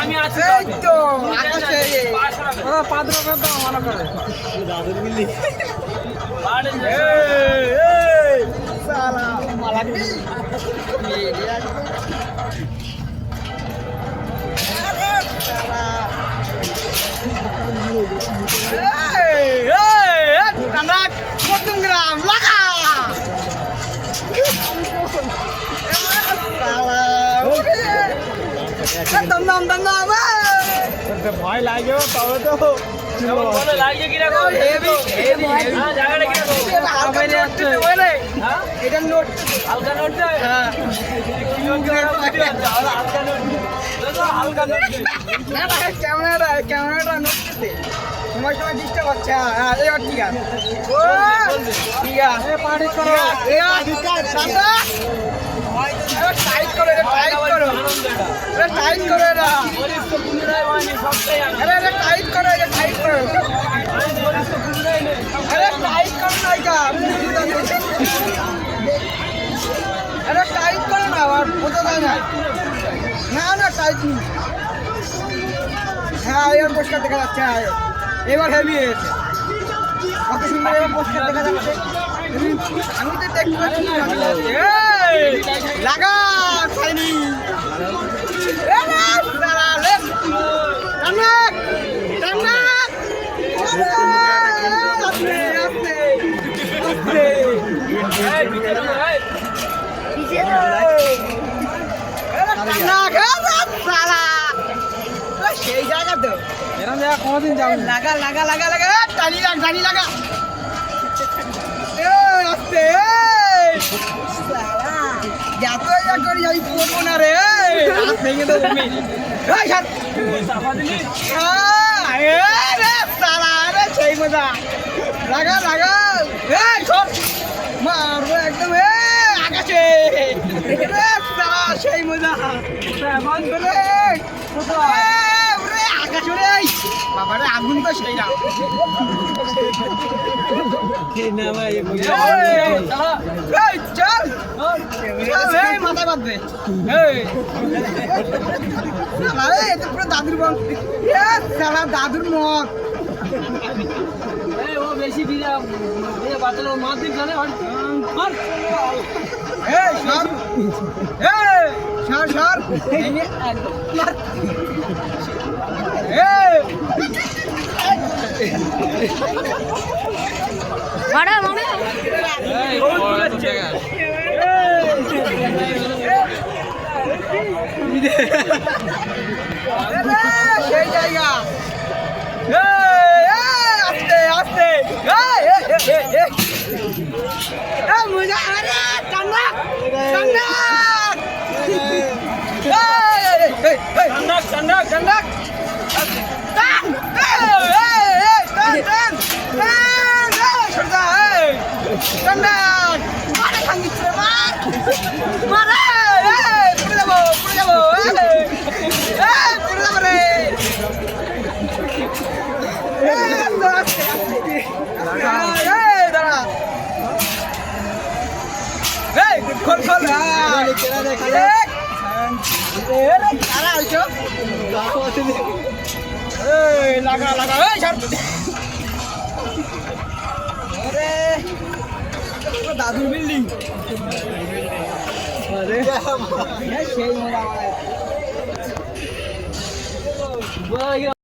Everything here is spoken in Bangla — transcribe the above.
আমি আছি তো আকাশে 5 রকম তো মনে করে দাদুর বিল্লি সালা মালাক গ্রাম লাগা ভয় লাগে তবে তো লাগে কিরকম এটা নোট হালকা নোট ক্যামেরাটা নোট সময় সময় ডিস্টার্ব হচ্ছে এবার ঠিক আছে ঠিক আছে টাইট করো টাইট করো টাইট করো টাইট করো টাইট করো টাইট করো টাইট করো না আবার বোঝা যায় না না না টাইট নি হ্যাঁ এবার পরিষ্কার দেখা যাচ্ছে এবার হেভি হয়েছে কত সুন্দর এবার পরিষ্কার দেখা যাচ্ছে আমি তো দেখতে পাচ্ছি লাগা খাইনি সেই জায়গা তো এরকম জায়গা কোনোদিন যাবো লাগা লাগা লাগা লাগা টানি লাগ টানি লাগা আসতে যাতো যা করি আমি করবো না রে ভেঙে দেবো সেই মজা লাগা লাগা সব মারবো একদম আকাশে সেই মজা বন্ধ রে আকাশ রে বাবারে আগুন তো সেই না চল মাথা বাঁধবে পুরো দাদুর বল দাদুর মত ও বেশি বাচ্চারা মাছ দিন জানে সর সর সেই জায়গা আস্তে আস্তে মজা আরে কান্না কান্না কান্না কান্না লাগা লাগা দাদুর বিল্ডিং সেই